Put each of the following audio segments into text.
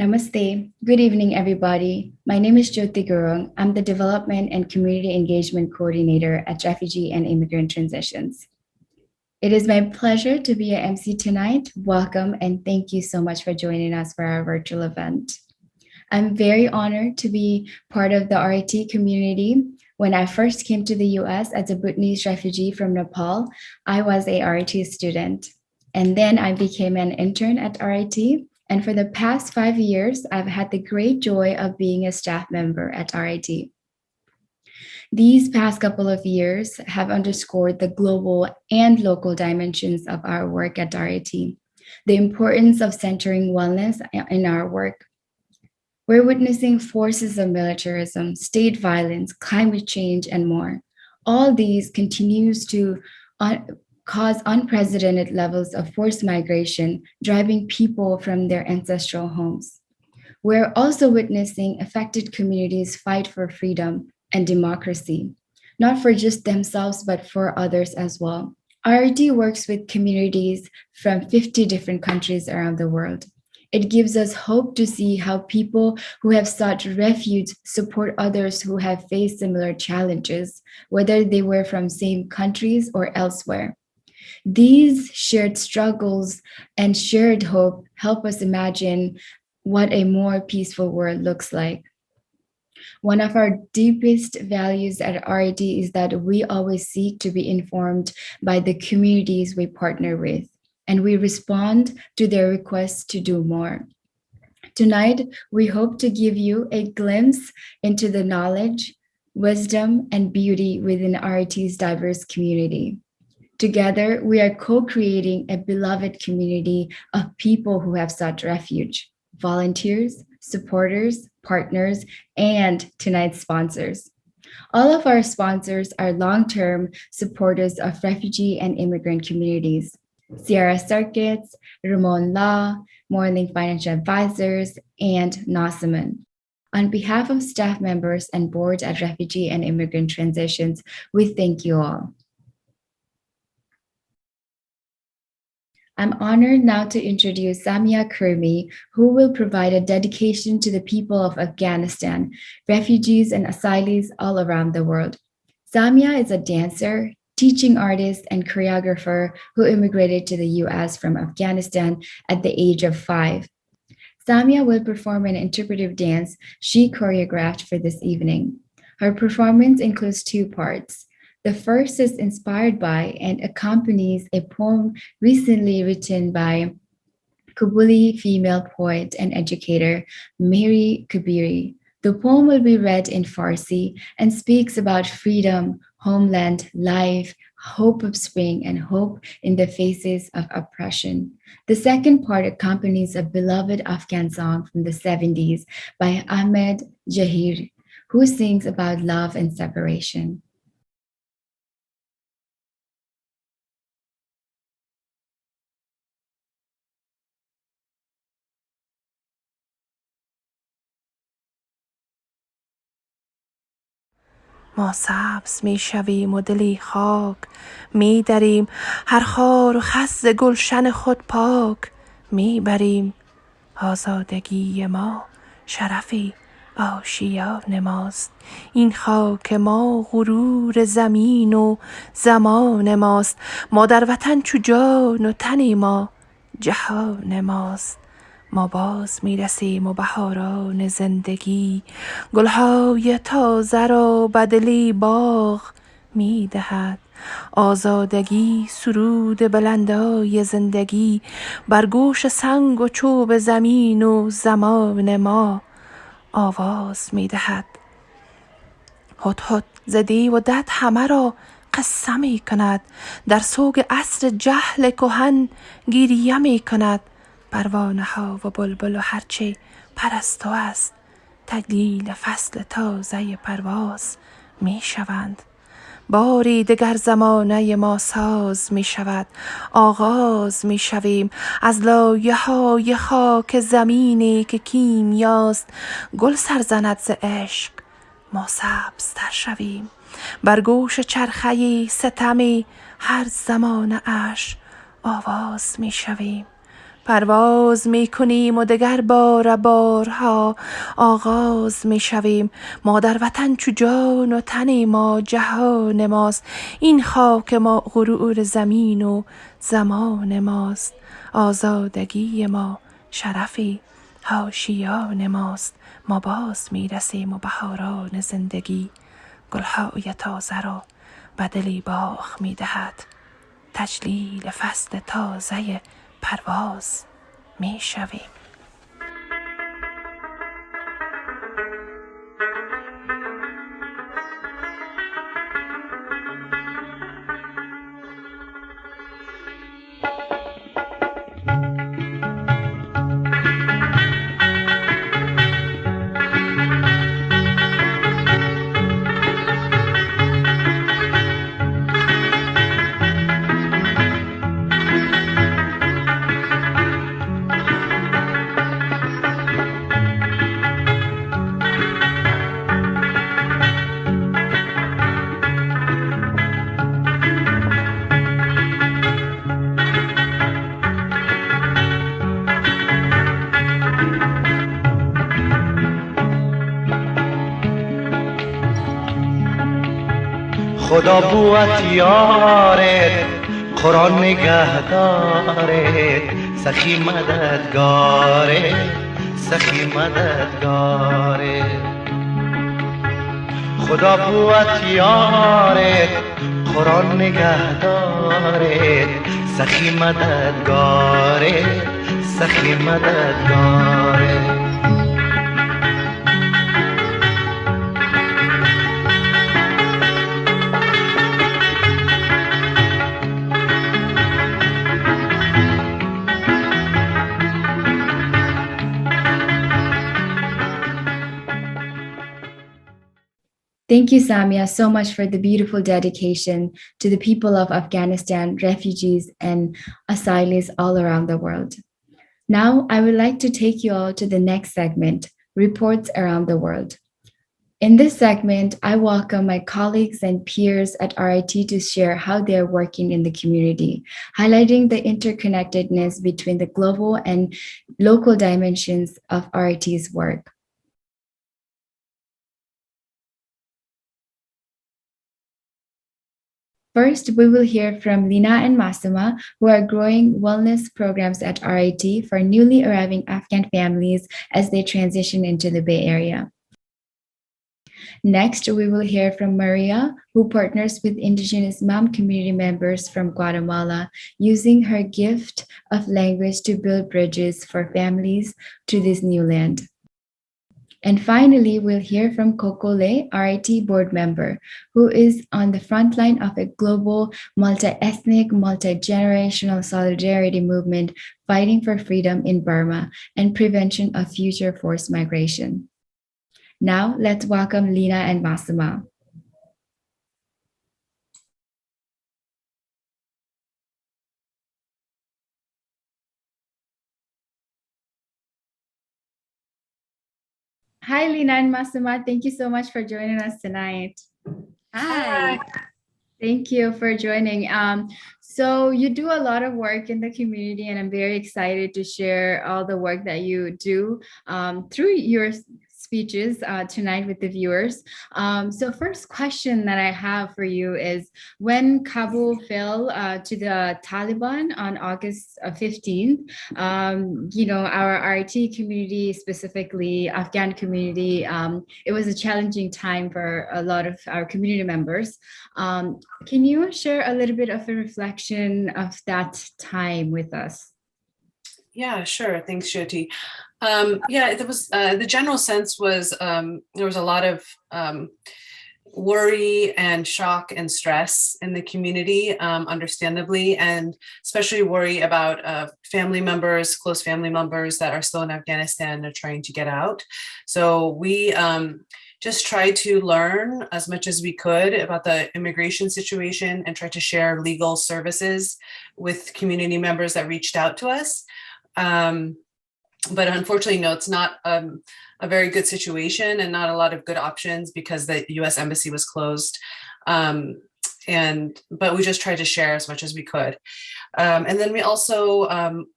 Namaste. Good evening, everybody. My name is Jyoti Gurung. I'm the Development and Community Engagement Coordinator at Refugee and Immigrant Transitions. It is my pleasure to be your MC tonight. Welcome and thank you so much for joining us for our virtual event. I'm very honored to be part of the RIT community. When I first came to the US as a Bhutanese refugee from Nepal, I was a RIT student. And then I became an intern at RIT. And for the past 5 years, I've had the great joy of being a staff member at RIT. These past couple of years have underscored the global and local dimensions of our work at RIT, the importance of centering wellness in our work. We're witnessing forces of militarism, state violence, climate change, and more. All these continues to cause unprecedented levels of forced migration, driving people from their ancestral homes. We're also witnessing affected communities fight for freedom and democracy, not for just themselves, but for others as well. RIT works with communities from 50 different countries around the world. It gives us hope to see how people who have sought refuge support others who have faced similar challenges, whether they were from same countries or elsewhere. These shared struggles and shared hope help us imagine what a more peaceful world looks like. One of our deepest values at RIT is that we always seek to be informed by the communities we partner with, and we respond to their requests to do more. Tonight, we hope to give you a glimpse into the knowledge, wisdom, and beauty within RIT's diverse community. Together, we are co-creating a beloved community of people who have sought refuge, volunteers, supporters, partners, and tonight's sponsors. All of our sponsors are long-term supporters of refugee and immigrant communities. Sierra Circuits, Ramon Law, Morning Financial Advisors, and Nasiman. On behalf of staff members and board at Refugee and Immigrant Transitions, we thank you all. I'm honored now to introduce Samia Kirby, who will provide a dedication to the people of Afghanistan, refugees and asylees all around the world. Samia is a dancer, teaching artist, and choreographer who immigrated to the US from Afghanistan at the age of 5. Samia will perform an interpretive dance she choreographed for this evening. Her performance includes 2 parts. The first is inspired by and accompanies a poem recently written by Kabuli female poet and educator Mary Kabiri. The poem will be read in Farsi and speaks about freedom, homeland, life, hope of spring, and hope in the faces of oppression. The second part accompanies a beloved Afghan song from the 70s by Ahmed Jahir, who sings about love and separation. ما سبز می شویم و دلی خاک می دریم، هر خار و خس ز گلشن خود پاک می بریم. آزادگی ما شرفی آشیان ماست، این خاک ما غرور زمین و زمان ماست. ما در وطن چو جان و تن ما جهان ماست. ما باز می رسیم و بهاران زندگی، گلهای تازه را بدلی باغ می دهد. آزادگی سرود بلندای زندگی، بر گوش سنگ و چوب زمین و زمان ما آواز می دهد. هدهد ز دیو و دد همه را قصه می کند، در سوگ عصر جهل کهن گریه می کند. پروانه ها و بلبل و هرچه پرستو است، تدلیل فصل تازه پرواز می شوند. باری دگر زمانه ما ساز می شود، آغاز می شویم از لایه های خاک زمینی که کیمیاست. گل سرزند ز عشق ما سبزتر شویم، بر گوش چرخه ستمی هر زمانه اش آواز می شویم. پرواز می کنیم و دگر بار بارها آغاز می شویم. ما در وطن چو جان و تن ما جهان ماست. این خاک ما غرور زمین و زمان ماست. آزادگی ما شرفی حاشیان ماست. ما باز می رسیم و بهاران زندگی گلهای تازه را بدلی باغ می دهد. تجلیل فصل تازه پرواز می شویم. خدا بوت یارت قرآن نگهدارت سخی مددگارت سخی مددگارت خدا بوت یارت قرآن نگهدارت سخی مددگارت سخی مددگارت Thank you, Samia, so much for the beautiful dedication to the people of Afghanistan, refugees, and asylees all around the world. Now, I would like to take you all to the next segment, Reports Around the World. In this segment, I welcome my colleagues and peers at RIT to share how they are working in the community, highlighting the interconnectedness between the global and local dimensions of RIT's work. First, we will hear from Lina and Masuma, who are growing wellness programs at RIT for newly arriving Afghan families as they transition into the Bay Area. Next, we will hear from Maria, who partners with Indigenous Mom community members from Guatemala, using her gift of language to build bridges for families to this new land. And finally, we'll hear from Kokole, RIT board member, who is on the front line of a global, multi-ethnic, multi-generational solidarity movement fighting for freedom in Burma and prevention of future forced migration. Now, let's welcome Lina and Masuma. Hi, Lina and Masuma. Thank you so much for joining us tonight. Hi. Thank you for joining. So you do a lot of work in the community, and I'm very excited to share all the work that you do through your speeches tonight with the viewers. So first question that I have for you is, when Kabul fell to the Taliban on August 15th, our RIT community, specifically Afghan community, it was a challenging time for a lot of our community members. Can you share a little bit of a reflection of that time with us? Yeah, sure. Thanks, Jyoti. There was the general sense was there was a lot of worry and shock and stress in the community, understandably, and especially worry about family members, close family members that are still in Afghanistan and are trying to get out. So we just tried to learn as much as we could about the immigration situation and try to share legal services with community members that reached out to us. But unfortunately, no, it's not a very good situation and not a lot of good options because the US embassy was closed. but we just tried to share as much as we could. And then we also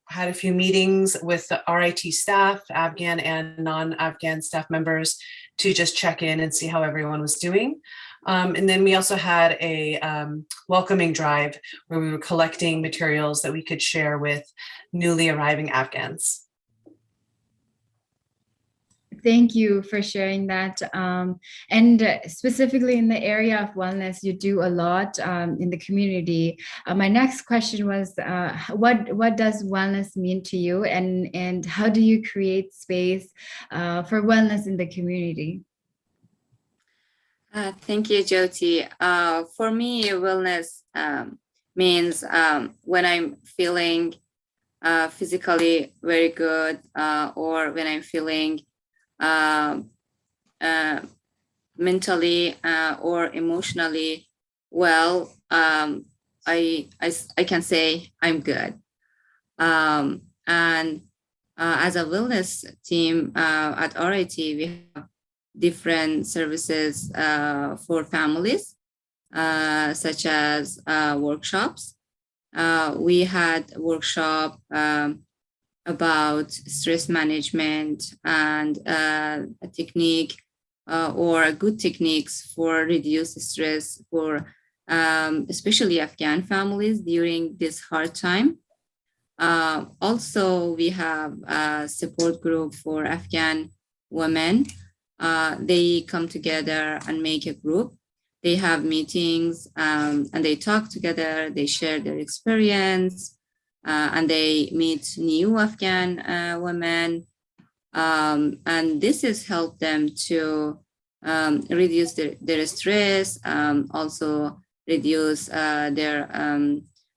had a few meetings with the RIT staff, Afghan and non-Afghan staff members, to just check in and see how everyone was doing. And then we also had a welcoming drive where we were collecting materials that we could share with newly arriving Afghans. Thank you for sharing that. And specifically in the area of wellness, you do a lot in the community. My next question was, what does wellness mean to you, and how do you create space for wellness in the community? Thank you, Jyoti. For me, wellness means when I'm feeling physically very good, or when I'm feeling mentally or emotionally well, I can say I'm good. And as a wellness team at RIT, we have different services for families, such as workshops. We had a workshop about stress management and a technique or good techniques for reduce stress for especially Afghan families during this hard time. Also, we have a support group for Afghan women. They come together and make a group. They have meetings and they talk together, they share their experience, and they meet new Afghan women. And this has helped them to reduce their stress, also reduce their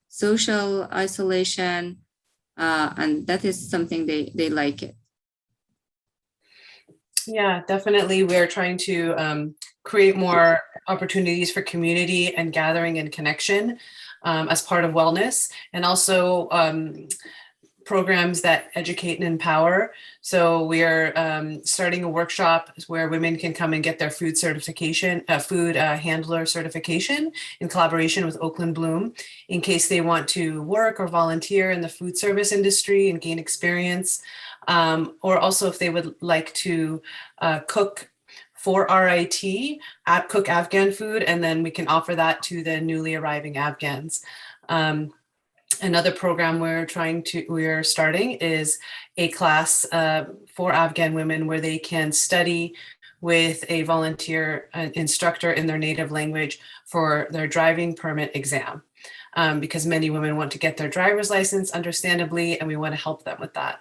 social isolation. And that is something they like it. Yeah, definitely. We're trying to create more opportunities for community and gathering and connection as part of wellness, and also programs that educate and empower. So we're starting a workshop where women can come and get their food certification, food handler certification in collaboration with Oakland Bloom, in case they want to work or volunteer in the food service industry and gain experience. Or also if they would like to cook for RIT, cook Afghan food, and then we can offer that to the newly arriving Afghans. Another program we're starting is a class for Afghan women where they can study with a volunteer instructor in their native language for their driving permit exam, because many women want to get their driver's license, understandably, and we want to help them with that.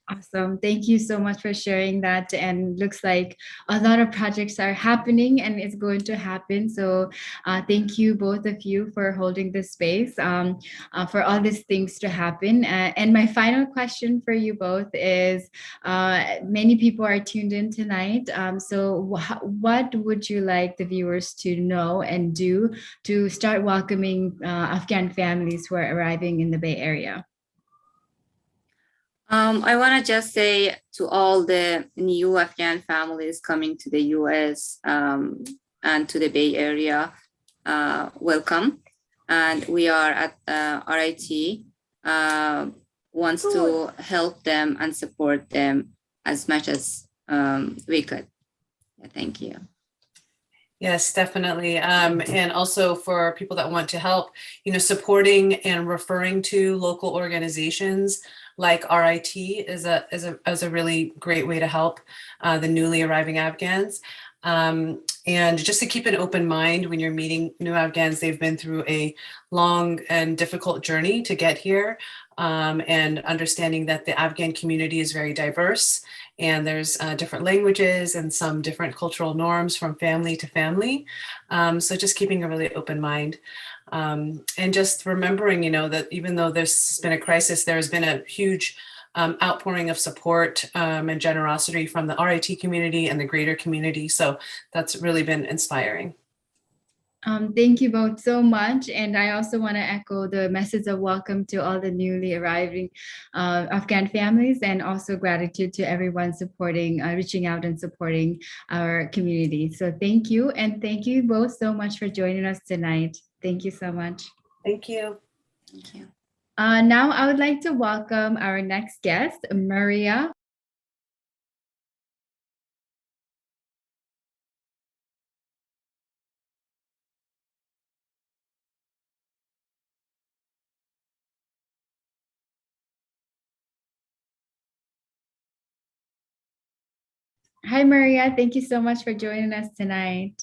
Awesome. Thank you so much for sharing that. And looks like a lot of projects are happening and it's going to happen. So thank you, both of you, for holding this space for all these things to happen. And my final question for you both is, many people are tuned in tonight. So what would you like the viewers to know and do to start welcoming Afghan families who are arriving in the Bay Area? I want to just say to all the new Afghan families coming to the US and to the Bay Area, welcome. And we are at RIT, wants to help them and support them as much as we could. Thank you. Yes, definitely. And also for people that want to help, supporting and referring to local organizations like RIT is a really great way to help the newly arriving Afghans. And just to keep an open mind when you're meeting new Afghans, they've been through a long and difficult journey to get here, and understanding that the Afghan community is very diverse and there's different languages and some different cultural norms from family to family. So just keeping a really open mind. And just remembering, that even though there's been a crisis, there has been a huge outpouring of support and generosity from the RIT community and the greater community. So that's really been inspiring. Thank you both so much. And I also want to echo the message of welcome to all the newly arriving Afghan families, and also gratitude to everyone supporting, reaching out and supporting our community. So thank you. And thank you both so much for joining us tonight. Thank you so much. Thank you. Thank you. Now I would like to welcome our next guest, Maria. Hi, Maria. Thank you so much for joining us tonight.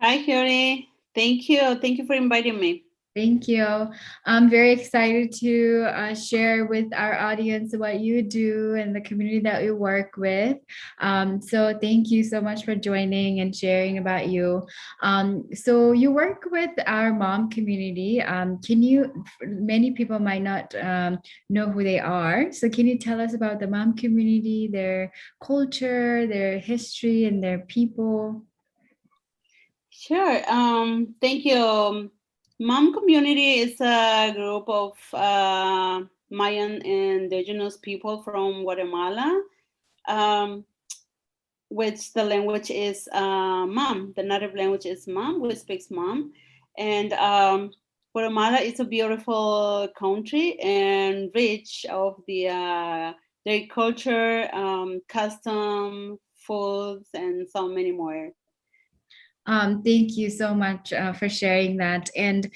Hi, Kyori. Thank you. Thank you for inviting me. Thank you. I'm very excited to share with our audience what you do and the community that you work with. So thank you so much for joining and sharing about you. So you work with our mom community. Many people might not know who they are. So can you tell us about the mom community, their culture, their history, and their people? Sure. Thank you. Mom community is a group of Mayan indigenous people from Guatemala, which the language is Mam. The native language is Mam. We speak Mam. And Guatemala is a beautiful country and rich of their culture, custom, foods, and so many more. Thank you so much for sharing that. And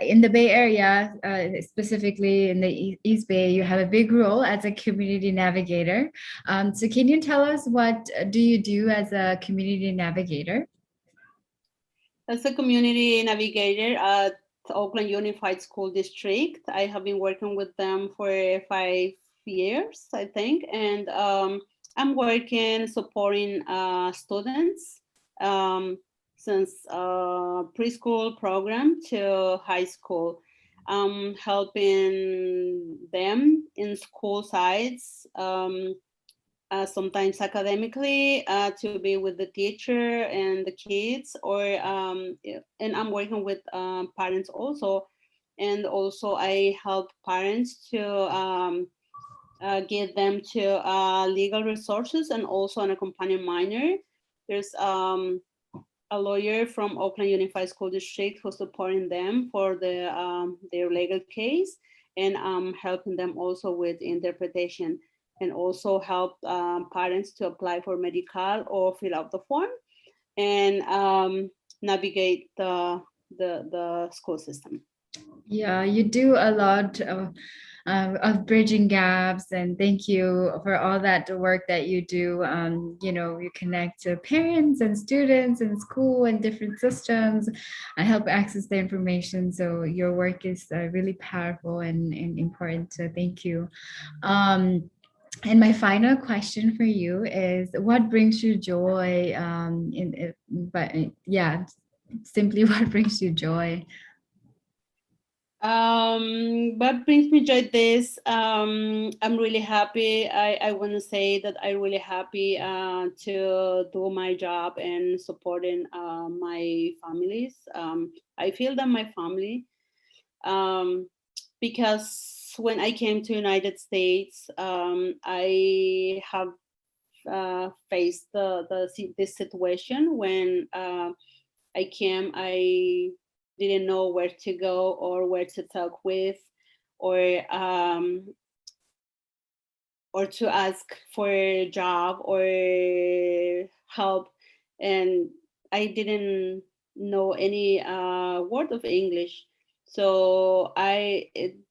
in the Bay Area, specifically in the East Bay, you have a big role as a community navigator. So can you tell us what do you do as a community navigator? As a community navigator at Oakland Unified School District, I have been working with them for 5 years, I think. And I'm working supporting students since preschool program to high school. Helping them in school sites, sometimes academically, to be with the teacher and the kids, and I'm working with parents also. And also I help parents to get them to legal resources and also an accompanying minor. There's a lawyer from Oakland Unified School District who's supporting them for their legal case, and I'm helping them also with interpretation, and also help parents to apply for medical or fill out the form, and navigate the school system. Yeah, you do a lot of bridging gaps, and thank you for all that work that you do. You connect to parents and students in school and different systems and help access the information. So your work is really powerful and important. So thank you. And my final question for you is, what brings you joy? Simply what brings you joy? What brings me joy this, I'm really happy. I want to say that I'm really happy to do my job and supporting my families. I feel that my family, because when I came to United States, I have faced this situation when I came. I didn't know where to go or where to talk with, or to ask for a job or help, and I didn't know any word of English. So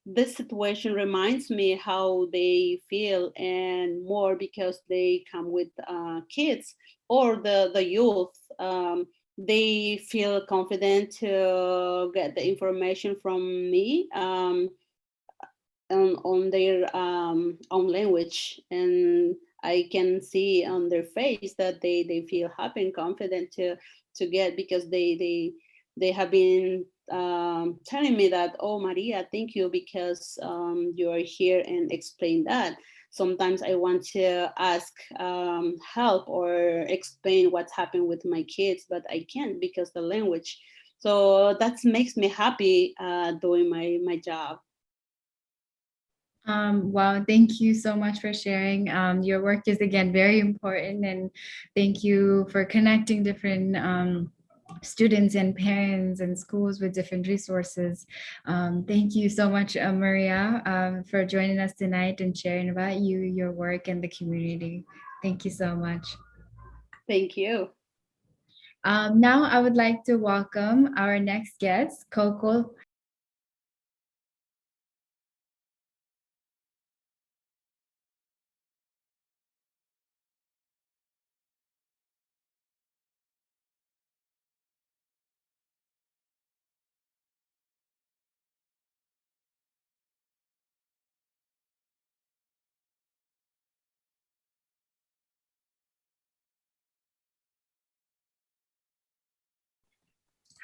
this situation reminds me how they feel, and more because they come with kids or the youth. They feel confident to get the information from me on their own language, and I can see on their face that they feel happy and confident to get, because they have been telling me that, oh, Maria, thank you, because you are here and explain that. sometimes I want to ask help or explain what's happened with my kids, but I can't because the language. So that makes me happy doing my job. Wow, thank you so much for sharing. Your work is again very important, and thank you for connecting different students and parents and schools with different resources. Thank you so much, Maria, for joining us tonight and sharing about you, your work, and the community. Thank you so much. Thank you. Now I would like to welcome our next guest, Coco.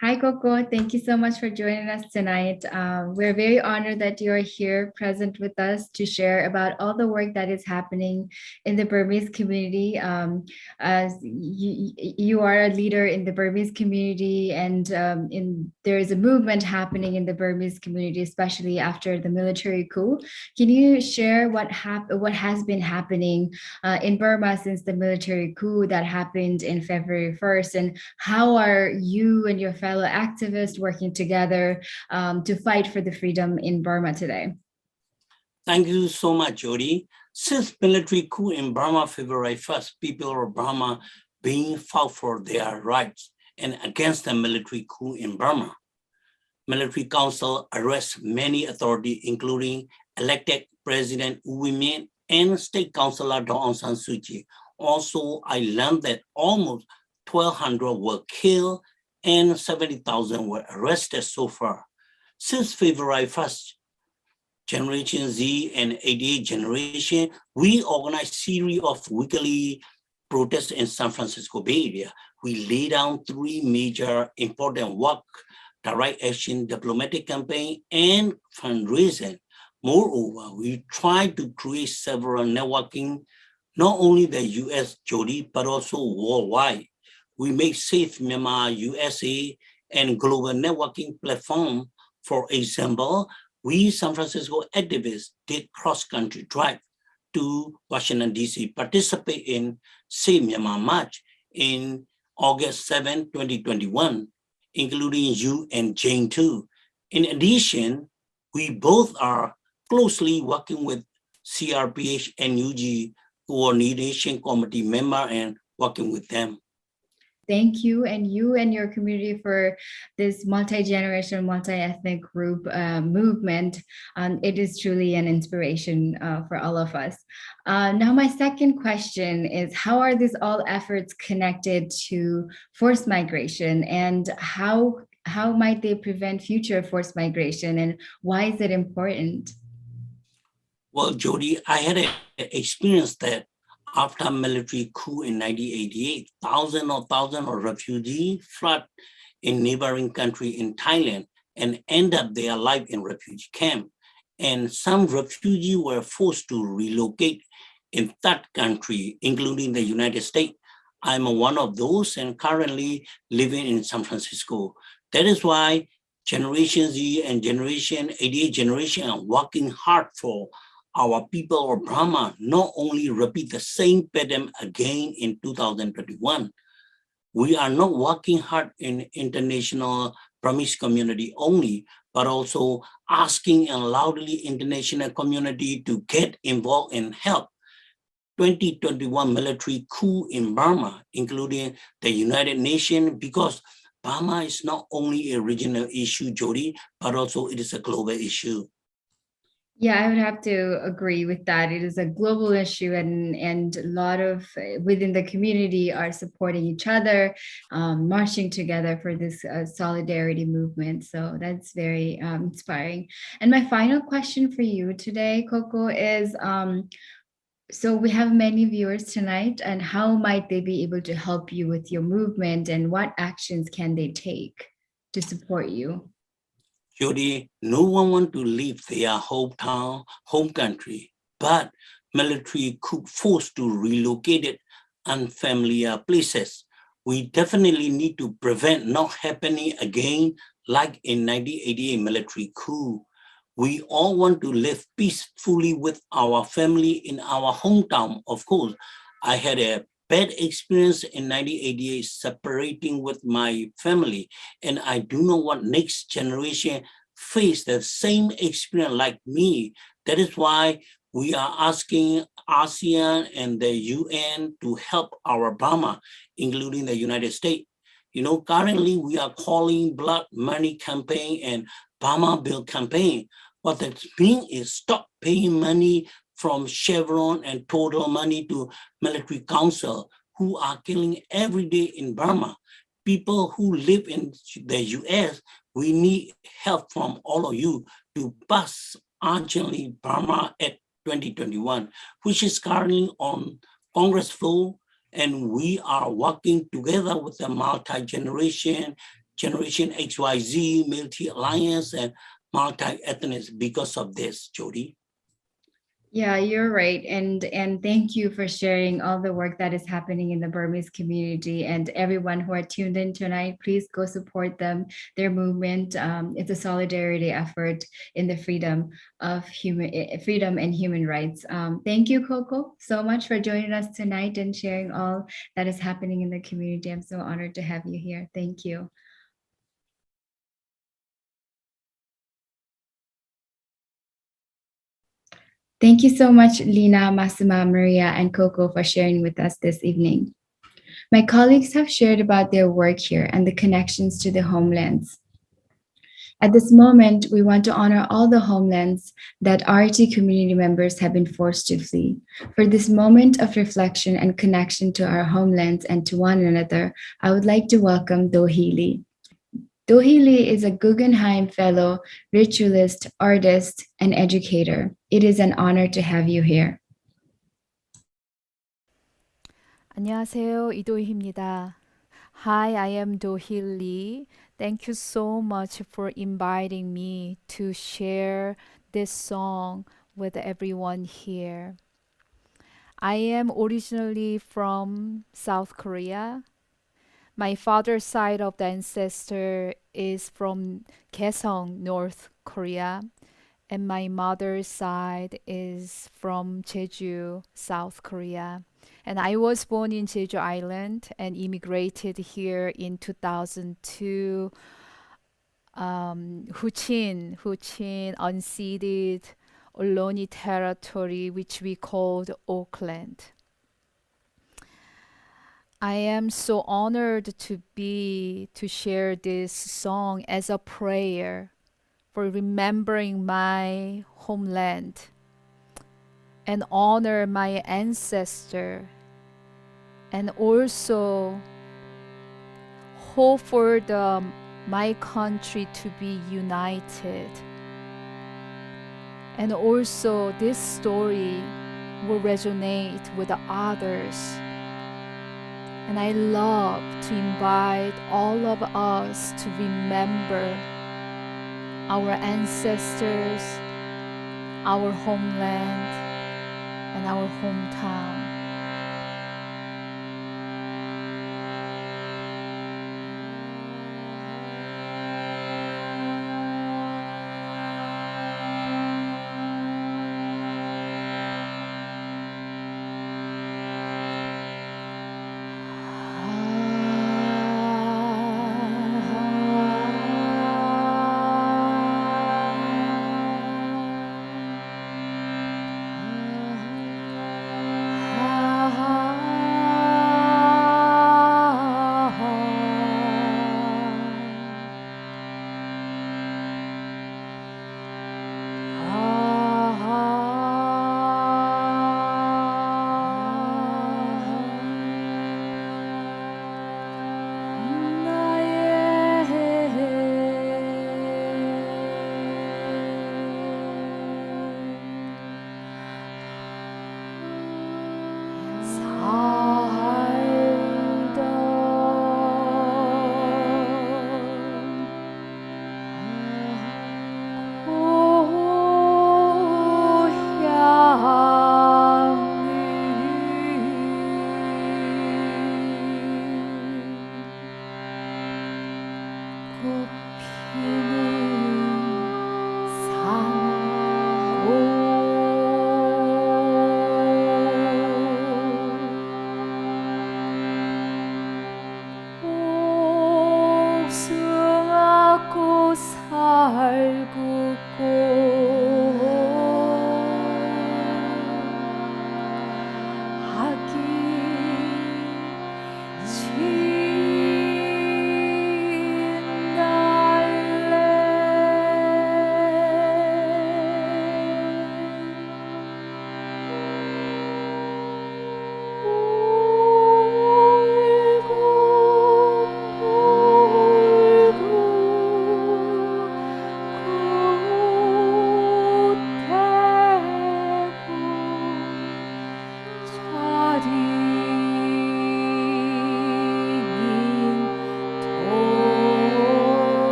Hi, Coco. Thank you so much for joining us tonight. We're very honored that you are here present with us to share about all the work that is happening in the Burmese community. As you are a leader in the Burmese community, and there is a movement happening in the Burmese community, especially after the military coup. Can you share what has been happening in Burma since the military coup that happened in February 1st, and how are you and your fellow activists working together to fight for the freedom in Burma today? Thank you so much, Jody. Since military coup in Burma, February 1st, people of Burma being fought for their rights and against the military coup in Burma. Military council arrests many authorities, including elected President U Win Myint and State Councilor Daw Aung San Suu Kyi. Also, I learned that almost 1,200 were killed and 70,000 were arrested so far. Since February 1st, Generation Z and 88 generation, we organized a series of weekly protests in San Francisco Bay Area. We laid down 3 major important work: direct action, diplomatic campaign, and fundraising. Moreover, we tried to create several networking, not only the US, Jody, but also worldwide. We made Safe Myanmar USA and global networking platform. For example, we San Francisco activists did cross-country drive to Washington, D.C., participate in Safe Myanmar March in August 7, 2021, including you and Jane too. In addition, we both are closely working with CRPH and UG Coordination Committee member and working with them. Thank you and your community for this multi-generational, multi-ethnic group movement. It is truly an inspiration for all of us. Now, my second question is, how are these all efforts connected to forced migration, and how might they prevent future forced migration, and why is it important? Well, Jody, I had an experience that after military coup in 1988, thousands of refugees fled in neighboring country in Thailand and end up their life in refugee camp. And some refugees were forced to relocate in third country, including the United States. I'm one of those and currently living in San Francisco. That is why Generation Z and Generation 88 generation are working hard for our people of Burma not only repeat the same pattern again in 2021. We are not working hard in international Burmese community only, but also asking a loudly international community to get involved and help. 2021 military coup in Burma, including the United Nations, because Burma is not only a regional issue, Jody, but also it is a global issue. Yeah, I would have to agree with that. It is a global issue, and a lot of within the community are supporting each other, marching together for this solidarity movement. So that's very inspiring. And my final question for you today, Coco, is so we have many viewers tonight, and how might they be able to help you with your movement, and what actions can they take to support you? Jody, no one wants to leave their hometown, home country, but military coup forced to relocate it unfamiliar places. We definitely need to prevent not happening again like in 1988 military coup. We all want to live peacefully with our family in our hometown. Of course, I had a bad experience in 1988 separating with my family, and I do not want next generation face the same experience like me. That is why we are asking ASEAN and the UN to help our Burma, including the United States. Currently we are calling blood money campaign and Burma bill campaign. What that means is stop paying money from Chevron and Total money to military council who are killing every day in Burma. People who live in the US, we need help from all of you to pass urgently Burma Act 2021, which is currently on Congress floor, and we are working together with the multi-generation, Generation XYZ, Military Alliance, and multi-ethnics because of this, Jody. Yeah, you're right. And thank you for sharing all the work that is happening in the Burmese community, and everyone who are tuned in tonight, please go support them, their movement. It's a solidarity effort in the freedom and human rights. Thank you, Coco, so much for joining us tonight and sharing all that is happening in the community. I'm so honored to have you here. Thank you. Thank you so much, Lina, Massima, Maria, and Coco for sharing with us this evening. My colleagues have shared about their work here and the connections to the homelands. At this moment, we want to honor all the homelands that RT community members have been forced to flee. For this moment of reflection and connection to our homelands and to one another, I would like to welcome Dohili. Dohili is a Guggenheim Fellow, ritualist, artist, and educator. It is an honor to have you here. 안녕하세요. 이도희입니다. Hi, I am Dohil Lee. Thank you so much for inviting me to share this song with everyone here. I am originally from South Korea. My father's side of the ancestor is from Kaesong, North Korea, and my mother's side is from Jeju, South Korea. And I was born in Jeju Island and immigrated here in 2002. Huchin, unceded Ohlone territory, which we called Auckland. I am so honored to share this song as a prayer for remembering my homeland and honor my ancestor, and also hope for my country to be united. And also this story will resonate with the others. And I love to invite all of us to remember our ancestors, our homeland, and our hometown.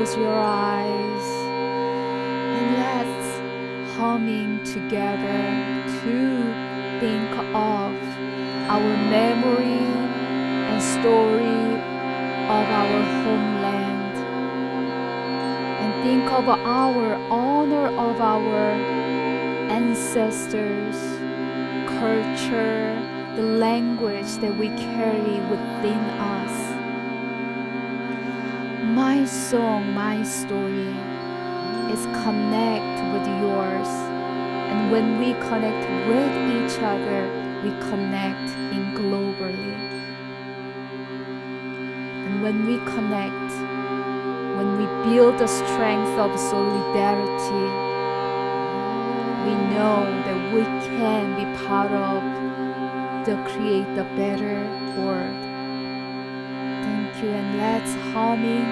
close your eyes and let's humming together to think of our memory and story of our homeland, and think of our honor of our ancestors, culture, the language that we carry within us. My song, my story is connect with yours. And when we connect with each other, we connect in globally. And when we connect, when we build the strength of solidarity, we know that we can be part of to create a better world. Thank you, and let's humming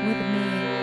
with me.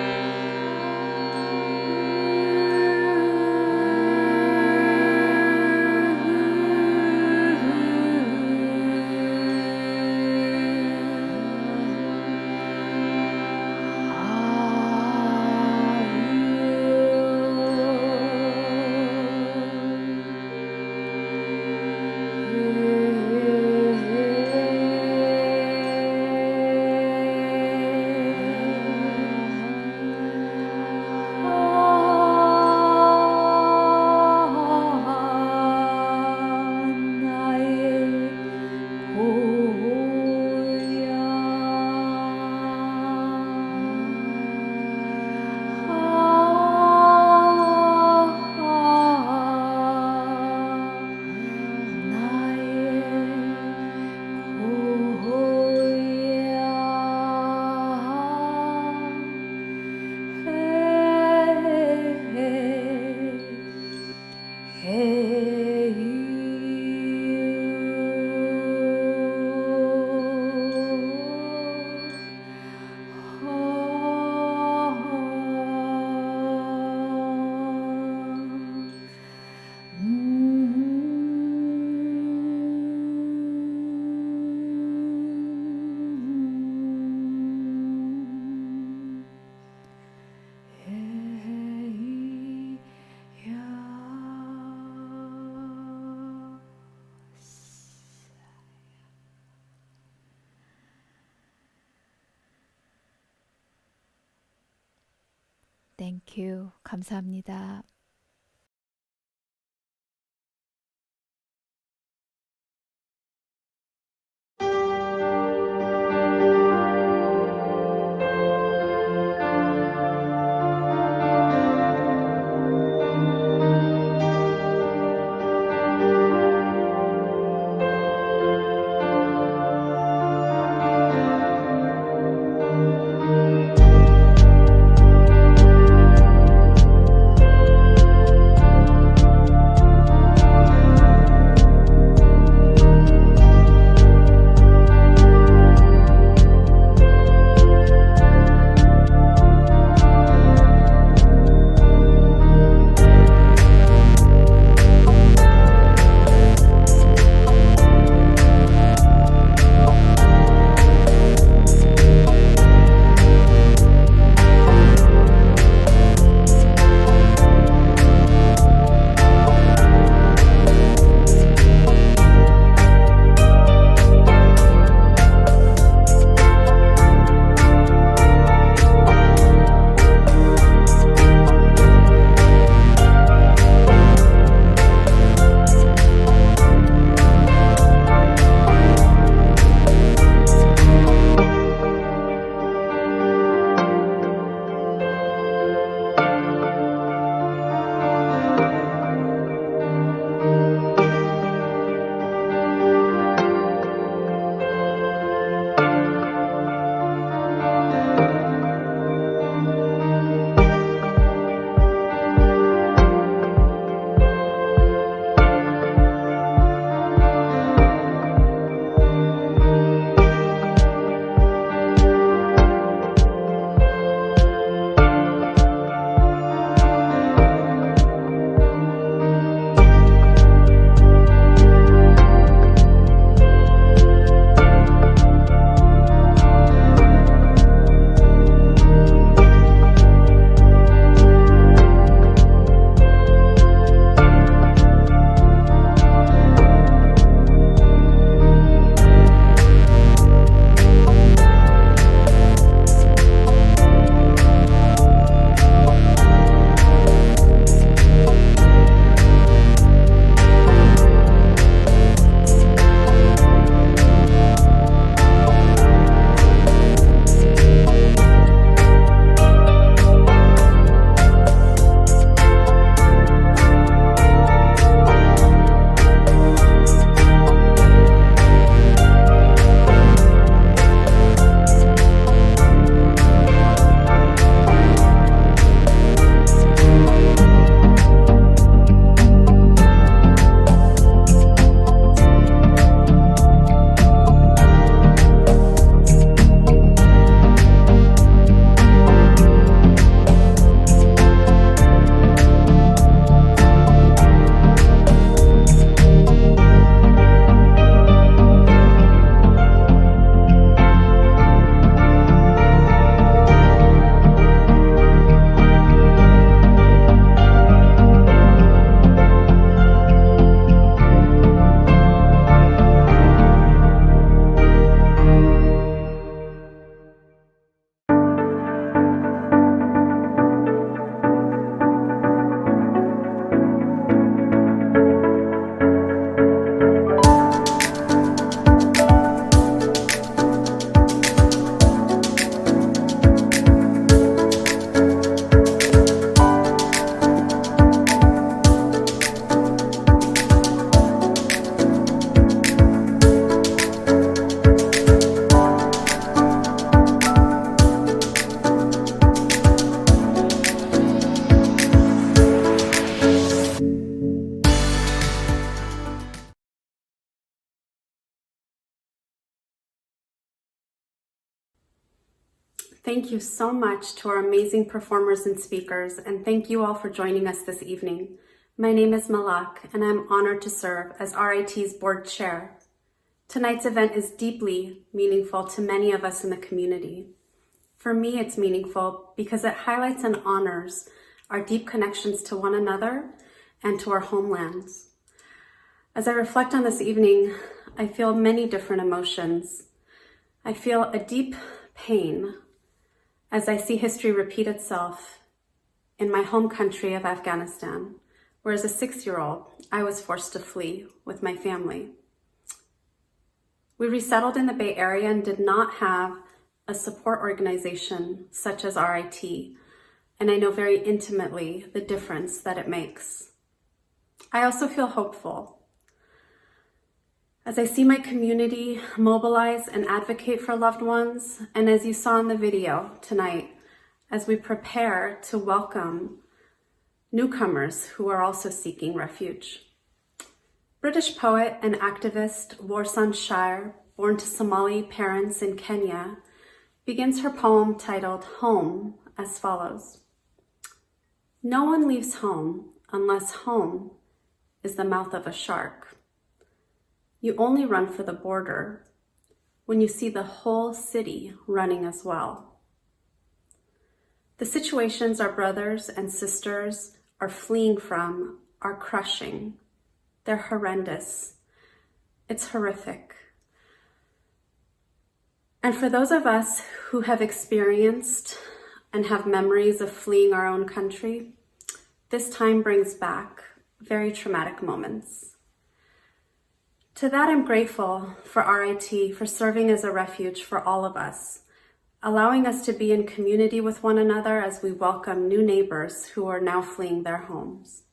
Thank you. 감사합니다. Thank you so much to our amazing performers and speakers, and thank you all for joining us this evening. My name is Malak, and I'm honored to serve as RIT's board chair. Tonight's event is deeply meaningful to many of us in the community. For me, it's meaningful because it highlights and honors our deep connections to one another and to our homelands. As I reflect on this evening, I feel many different emotions. I feel a deep pain as I see history repeat itself in my home country of Afghanistan, where as a 6-year-old, I was forced to flee with my family. We resettled in the Bay Area and did not have a support organization such as RIT, and I know very intimately the difference that it makes. I also feel hopeful as I see my community mobilize and advocate for loved ones, and as you saw in the video tonight, as we prepare to welcome newcomers who are also seeking refuge. British poet and activist Warsan Shire, born to Somali parents in Kenya, begins her poem titled Home as follows. No one leaves home unless home is the mouth of a shark. You only run for the border when you see the whole city running as well. The situations our brothers and sisters are fleeing from are crushing. They're horrendous. It's horrific. And for those of us who have experienced and have memories of fleeing our own country, this time brings back very traumatic moments. To that, I'm grateful for RIT for serving as a refuge for all of us, allowing us to be in community with one another as we welcome new neighbors who are now fleeing their homes.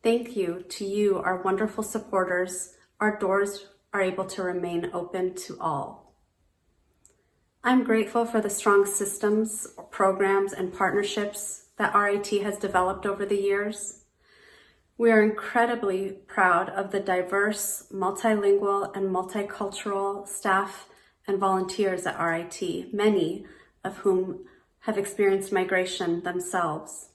Thank you to you, our wonderful supporters. Our doors are able to remain open to all. I'm grateful for the strong systems, programs, and partnerships that RIT has developed over the years. We are incredibly proud of the diverse, multilingual, and multicultural staff and volunteers at RIT, many of whom have experienced migration themselves.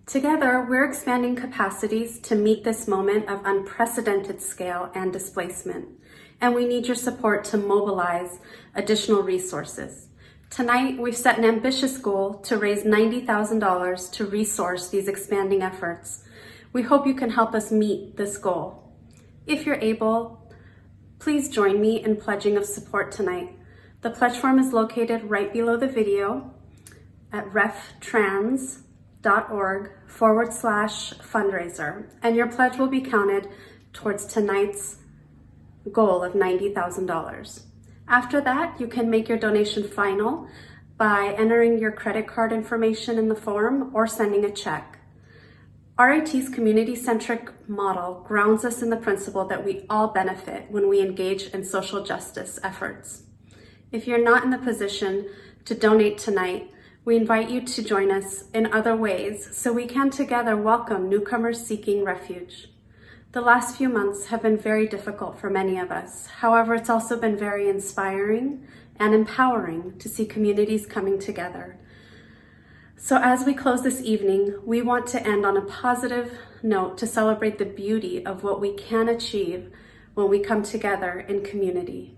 Together, we're expanding capacities to meet this moment of unprecedented scale and displacement, and we need your support to mobilize additional resources. Tonight, we've set an ambitious goal to raise $90,000 to resource these expanding efforts. We hope you can help us meet this goal. If you're able, please join me in pledging of support tonight. The pledge form is located right below the video at reftrans.org/fundraiser, and your pledge will be counted towards tonight's goal of $90,000. After that, you can make your donation final by entering your credit card information in the form or sending a check. RIT's community-centric model grounds us in the principle that we all benefit when we engage in social justice efforts. If you're not in the position to donate tonight, we invite you to join us in other ways so we can together welcome newcomers seeking refuge. The last few months have been very difficult for many of us. However, it's also been very inspiring and empowering to see communities coming together. So as we close this evening, we want to end on a positive note to celebrate the beauty of what we can achieve when we come together in community.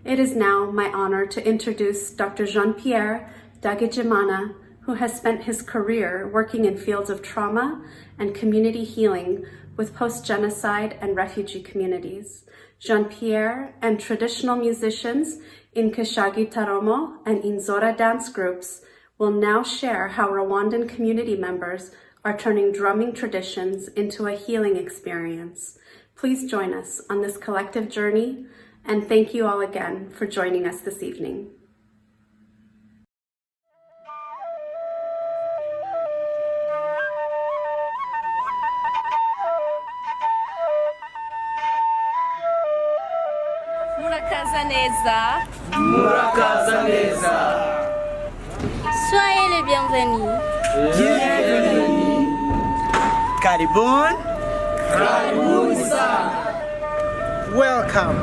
It is now my honor to introduce Dr. Jean-Pierre Dagijimana, who has spent his career working in fields of trauma and community healing with post-genocide and refugee communities. Jean-Pierre and traditional musicians in Kishagi Taromo and Inzora dance groups will now share how Rwandan community members are turning drumming traditions into a healing experience. Please join us on this collective journey, and thank you all again for joining us this evening. Murakaza neza. Soyez les bienvenus. Bienvenue. Karibun. Karibun sana. Welcome.